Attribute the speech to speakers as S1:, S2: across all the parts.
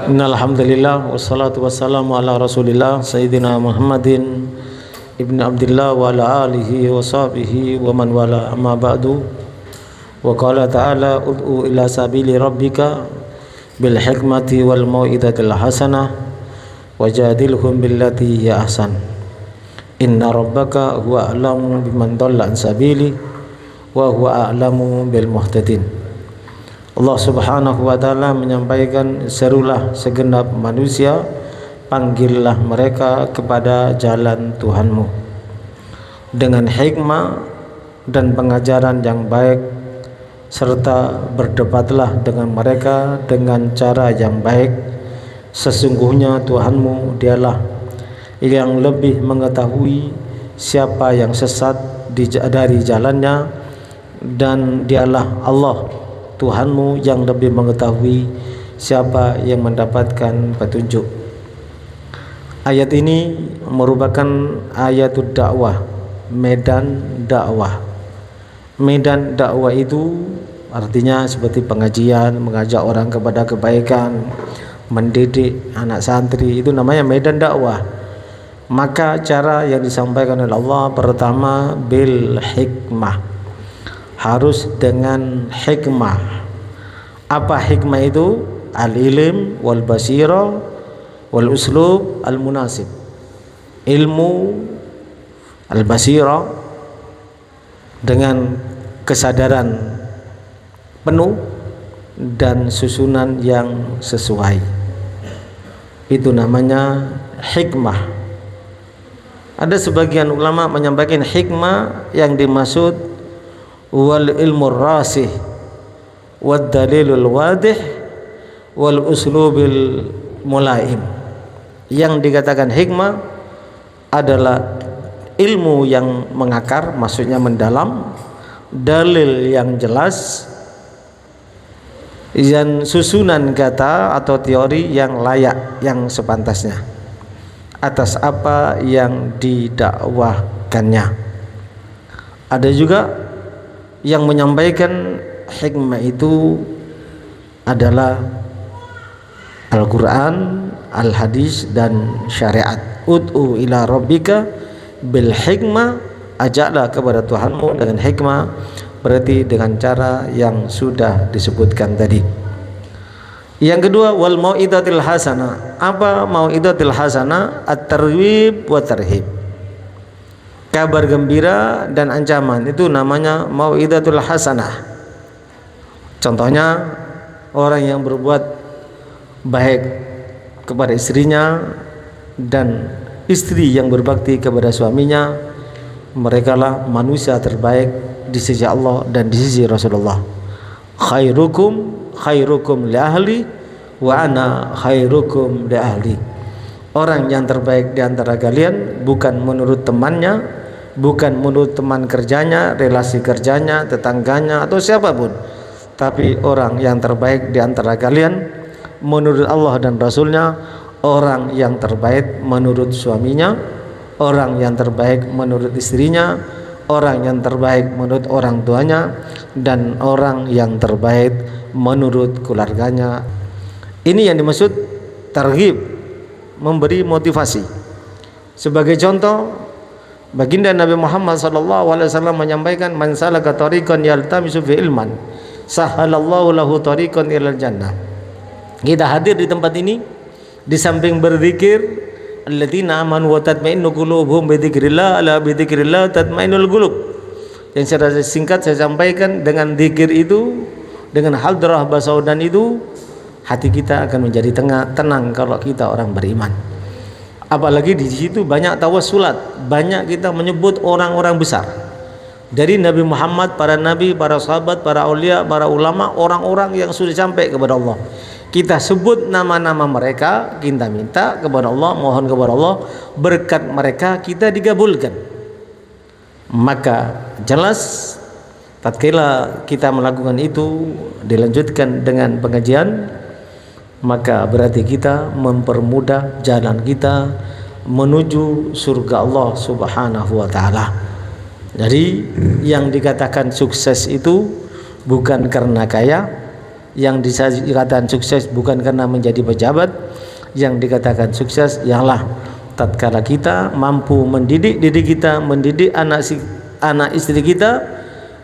S1: Innalhamdulillah wassalatu wassalamu ala rasulillah Sayyidina Muhammadin ibn Abdillah wa ala alihi wa sahbihi wa man wala amma ba'du. Wa qala ta'ala ud'u ila sabili rabbika bil hikmati wal mau'izatil hasanah wajadilhum billati hiya ahsan. Inna rabbaka huwa a'lamu biman dhalla an sabili wa huwa a'lamu bil muhtadin. Allah subhanahu wa ta'ala menyampaikan, serulah segenap manusia, panggillah mereka kepada jalan Tuhanmu dengan hikmah dan pengajaran yang baik, serta berdebatlah dengan mereka dengan cara yang baik. Sesungguhnya Tuhanmu dialah yang lebih mengetahui siapa yang sesat dari jalannya, dan dialah Allah Tuhanmu yang lebih mengetahui siapa yang mendapatkan petunjuk. Ayat ini merupakan ayatul dakwah, medan dakwah. Medan dakwah itu artinya seperti pengajian, mengajak orang kepada kebaikan, mendidik anak santri, itu namanya medan dakwah. Maka cara yang disampaikan oleh Allah pertama bil hikmah, harus dengan hikmah. Apa hikmah itu? Al-ilm wal basira wal uslub al munasib. Ilmu, al-basira dengan kesadaran penuh dan susunan yang sesuai. Itu namanya hikmah. Ada sebagian ulama menyampaikan hikmah yang dimaksud wal ilmu rasih wad dalilul wadih wal uslubil mulaim. Yang dikatakan hikmah adalah ilmu yang mengakar, maksudnya mendalam, dalil yang jelas, dan susunan kata atau teori yang layak, yang sepantasnya atas apa yang didakwahkannya. Ada juga yang menyampaikan hikmah itu adalah Al-Quran, Al-Hadis, dan syariat. Ud'u ila rabbika bil hikmah, ajaklah kepada Tuhanmu dengan hikmah, berarti dengan cara yang sudah disebutkan tadi. Yang kedua wal mau'izatil hasanah. Apa mau'izatil hasanah? At-targhib wa tarhib, kabar gembira dan ancaman, itu namanya mau'izatul hasanah. Contohnya orang yang berbuat baik kepada istrinya dan istri yang berbakti kepada suaminya, merekalah manusia terbaik di sisi Allah dan di sisi Rasulullah. Khairukum li ahli wa ana khairukum li ahli. Orang yang terbaik di antara kalian bukan menurut temannya, bukan menurut teman kerjanya, relasi kerjanya, tetangganya, atau siapapun, tapi orang yang terbaik di antara kalian menurut Allah dan Rasulnya, orang yang terbaik menurut suaminya, orang yang terbaik menurut istrinya, orang yang terbaik menurut orang tuanya, dan orang yang terbaik menurut keluarganya. Ini yang dimaksud targhib, memberi motivasi. Sebagai contoh, baginda Nabi Muhammad SAW menyampaikan, man salaka tariqan yaltamisu fi ilman sahalallahu lahu tariqan ilal jannah. Kita hadir di tempat ini di samping berzikir, alladzina amanu wa tatma'innu qulubuhum bi dzikrillah, ala bi dzikrillah tatma'innul qulub. Yang secara singkat saya sampaikan, dengan zikir itu, dengan hadrah basaudan itu, hati kita akan menjadi tenang kalau kita orang beriman. Apalagi di situ banyak tawassulat, banyak kita menyebut orang-orang besar dari Nabi Muhammad, para nabi, para sahabat, para aulia, para ulama, orang-orang yang sudah sampai kepada Allah. Kita sebut nama-nama mereka, kita minta kepada Allah, mohon kepada Allah, berkat mereka kita digabulkan. Maka jelas tatkala kita melakukan itu, dilanjutkan dengan pengajian, maka berarti kita mempermudah jalan kita menuju surga Allah Subhanahu wa ta'ala. Jadi yang dikatakan sukses itu bukan karena kaya, Yang dikatakan sukses bukan karena menjadi pejabat, yang dikatakan sukses ialah tatkala kita mampu mendidik diri kita, mendidik anak istri kita,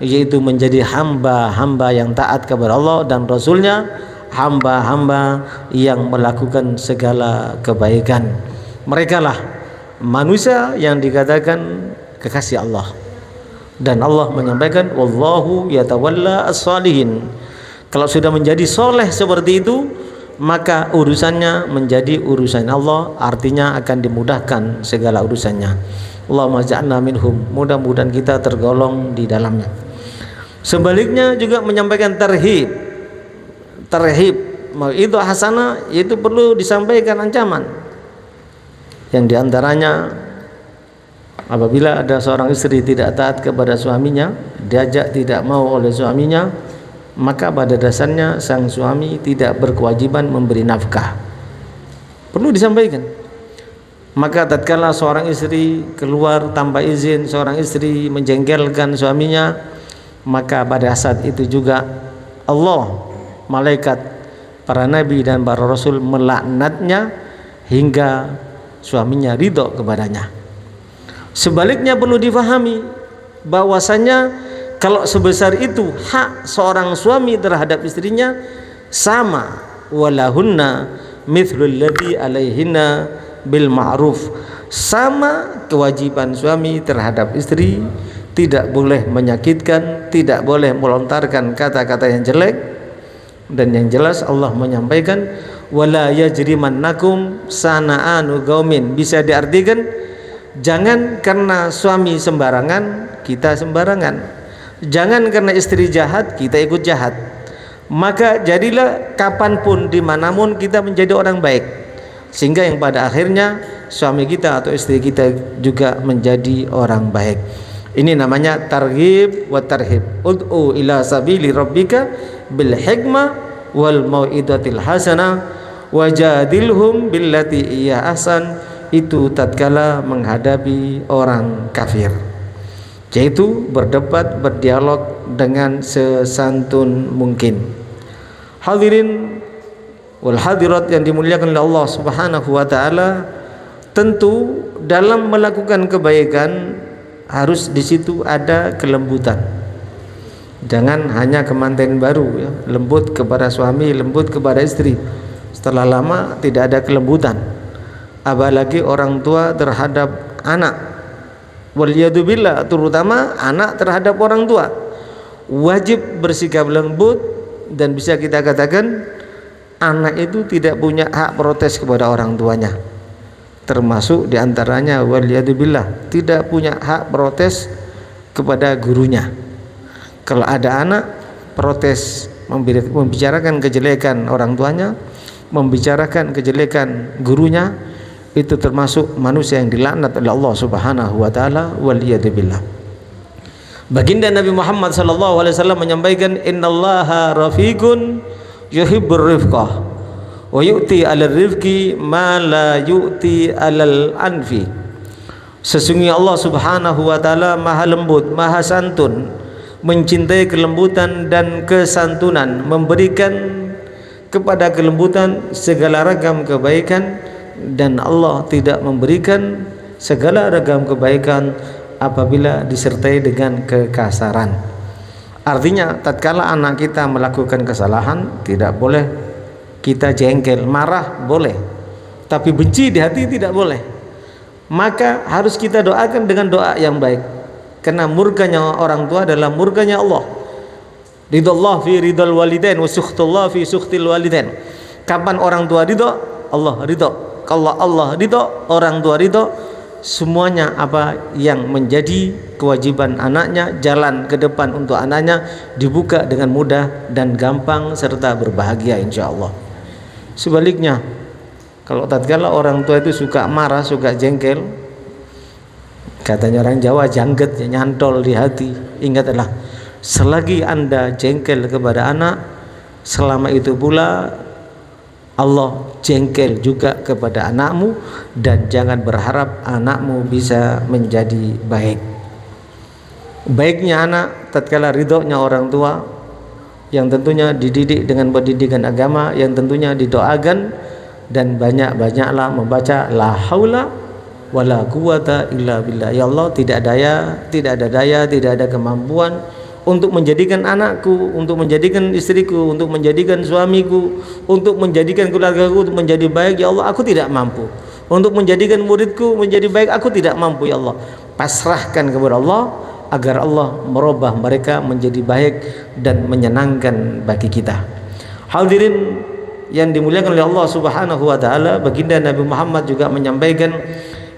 S1: yaitu menjadi hamba-hamba yang taat kepada Allah dan Rasulnya, hamba-hamba yang melakukan segala kebaikan. Mereka lah manusia yang dikatakan kekasih Allah. Dan Allah menyampaikan wallahu yatawalla as-salihin. Kalau sudah menjadi soleh seperti itu, maka urusannya menjadi urusan Allah, artinya akan dimudahkan segala urusannya. Allahumma ja'alna minhum, mudah-mudahan kita tergolong di dalamnya. Sebaliknya juga menyampaikan tarhib itu hasanah, itu perlu disampaikan ancaman. Yang diantaranya apabila ada seorang istri tidak taat kepada suaminya, diajak tidak mau oleh suaminya, maka pada dasarnya sang suami tidak berkewajiban memberi nafkah. Perlu disampaikan. Maka tatkala seorang istri keluar tanpa izin, seorang istri menjengkelkan suaminya, maka pada saat itu juga Allah, malaikat, para nabi dan para rasul melaknatnya hingga suaminya ridho kepadanya. Sebaliknya perlu difahami bahwasanya kalau sebesar itu hak seorang suami terhadap istrinya, sama walahunna mithlul ladzi alaihinna bil ma'ruf, sama kewajiban suami terhadap istri, tidak boleh menyakitkan, tidak boleh melontarkan kata-kata yang jelek. Dan yang jelas Allah menyampaikan wala yajrimannakum sana'anu qaumin, bisa diartikan jangan karena suami sembarangan kita sembarangan. Jangan karena istri jahat kita ikut jahat. Maka jadilah kapanpun dimanapun kita menjadi orang baik, sehingga yang pada akhirnya suami kita atau istri kita juga menjadi orang baik. Ini namanya targhib wa tarhib. Ud'u ila sabili rabbika bil hikmah wal mau'izatil hasanah wajadilhum billati hiya ahsan. Itu tatkala menghadapi orang kafir, yaitu berdebat, berdialog dengan sesantun mungkin. Hadirin wal hadirat yang dimuliakan oleh Allah Subhanahu wa taala, tentu dalam melakukan kebaikan harus di situ ada kelembutan. Jangan hanya kemanten baru ya, lembut kepada suami, lembut kepada istri. Setelah lama tidak ada kelembutan. Apalagi orang tua terhadap anak. Waliyadzubillah, terutama anak terhadap orang tua, wajib bersikap lembut. Dan bisa kita katakan anak itu tidak punya hak protes kepada orang tuanya, termasuk diantaranya waliyadzubillah tidak punya hak protes kepada gurunya. Kalau ada anak protes membicarakan kejelekan orang tuanya, membicarakan kejelekan gurunya, itu termasuk manusia yang dilaknat oleh Allah Subhanahu wa taala waliyadzubillah. Baginda Nabi Muhammad sallallahu alaihi wasallam menyampaikan innallaha rafiqun yuhibbur rifqah wa yu'ti 'alal rifqi ma la yu'ti 'alal anfi. Sesungguhnya Allah Subhanahu wa taala maha lembut, maha santun, mencintai kelembutan dan kesantunan, memberikan kepada kelembutan segala ragam kebaikan, dan Allah tidak memberikan segala ragam kebaikan apabila disertai dengan kekasaran. Artinya tatkala anak kita melakukan kesalahan, tidak boleh kita jengkel, marah boleh, tapi benci di hati tidak boleh. Maka harus kita doakan dengan doa yang baik, karena murkanya orang tua adalah murkanya Allah. Ridallah fi ridal walidain wa sukhtullah fi sukhtil walidain. Kapan orang tua ridho, Allah ridho. Kalau Allah ridho, orang tua ridho, semuanya apa yang menjadi kewajiban anaknya, jalan ke depan untuk anaknya dibuka dengan mudah dan gampang serta berbahagia insyaallah. Sebaliknya, kalau tatkala orang tua itu suka marah, suka jengkel, katanya orang Jawa jangget, nyantol di hati. Ingatlah, selagi Anda jengkel kepada anak, selama itu pula Allah jengkel juga kepada anakmu, dan jangan berharap anakmu bisa menjadi baik. Baiknya anak tatkala ridhonya orang tua, yang tentunya dididik dengan pendidikan agama, yang tentunya didoakan, dan banyak-banyaklah membaca la haula wala quwata illa billah. Ya Allah, tidak ada daya, tidak ada kemampuan untuk menjadikan anakku, untuk menjadikan istriku, untuk menjadikan suamiku, untuk menjadikan keluargaku untuk menjadi baik. Ya Allah, aku tidak mampu. Untuk menjadikan muridku menjadi baik, aku tidak mampu. Ya Allah, pasrahkan kepada Allah agar Allah merubah mereka menjadi baik dan menyenangkan bagi kita. Hadirin yang dimuliakan oleh Allah Subhanahu wa taala, baginda Nabi Muhammad juga menyampaikan,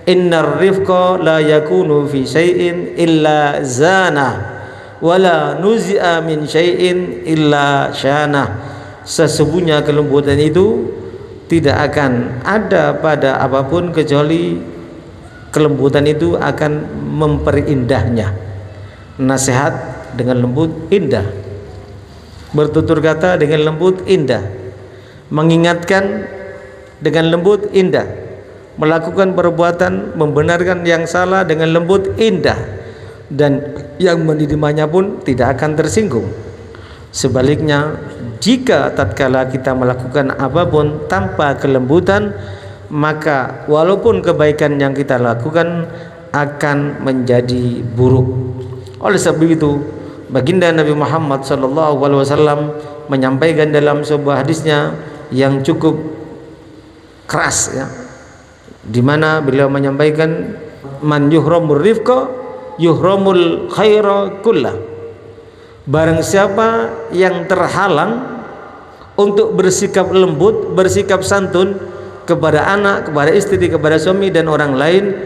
S1: innar rifqa la yakunu fi syai'in illa zana wala nuzi'a min syai'in illa syana. Sesungguhnya kelembutan itu tidak akan ada pada apapun kecuali kelembutan itu akan memperindahnya. Nasihat dengan lembut indah, bertutur kata dengan lembut indah, mengingatkan dengan lembut indah, melakukan perbuatan membenarkan yang salah dengan lembut indah, dan yang menerimanya pun tidak akan tersinggung. Sebaliknya, jika tatkala kita melakukan apapun tanpa kelembutan, maka walaupun kebaikan yang kita lakukan akan menjadi buruk. Oleh sebab itu, baginda Nabi Muhammad SAW menyampaikan dalam sebuah hadisnya yang cukup keras, ya, di mana beliau menyampaikan, man yuhramur rifqa yuhramul khaira kullah. Barang siapa yang terhalang untuk bersikap lembut, bersikap santun kepada anak, kepada istri, kepada suami dan orang lain,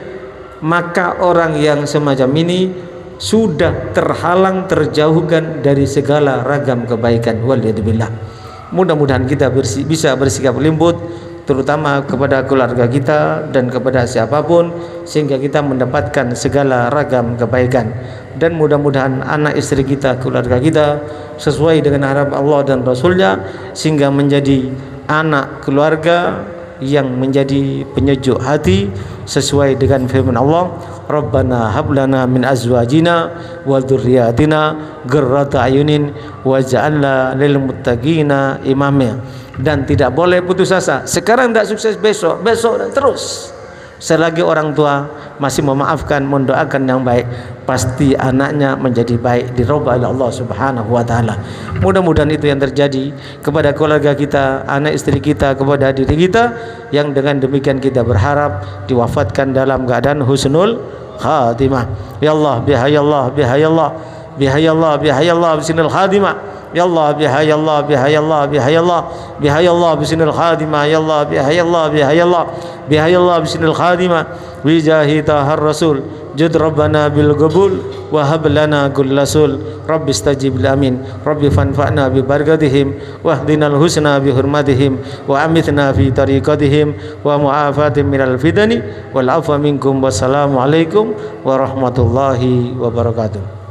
S1: maka orang yang semacam ini sudah terhalang, terjauhkan dari segala ragam kebaikan. Waliyadzubillah. Mudah-mudahan kita bisa bersikap lembut, terutama kepada keluarga kita dan kepada siapapun, sehingga kita mendapatkan segala ragam kebaikan. Dan mudah-mudahan anak istri kita, keluarga kita sesuai dengan harapan Allah dan Rasulnya, sehingga menjadi anak keluarga yang menjadi penyejuk hati sesuai dengan firman Allah, Rabbana hablana min azwajina wa dzurriyyatina qurrata ayunin waj'alna lil muttaqina imama. Dan tidak boleh putus asa. Sekarang tidak sukses, besok dan terus. Selagi orang tua masih memaafkan, mendoakan yang baik, pasti anaknya menjadi baik, dirubah oleh Allah Subhanahu wa taala. Mudah-mudahan itu yang terjadi kepada keluarga kita, anak istri kita, kepada diri kita, yang dengan demikian kita berharap diwafatkan dalam keadaan husnul khatimah. Ya Allah, bihayallah, bihayallah, bihayallah, bihayallah, bismil khatimah. Ya Allah, bihayallah, bihayallah, bihayallah, bihayallah, bismil khatimah. Ya Allah, bihayallah, bihayallah, bihayallah, bismil khatimah. Wijahi tahar rasul jud rabbana bil qabul wa hab lana kullasul. Rabbi istajib amin. Rabbi fanfa'na bi barakatihim wahdinal husna bi hurmatihim wa amitna fi tariqatihim wa mu'afatim minal fitani wal afwa minkum. Wassalamu alaikum warahmatullahi wabarakatuh.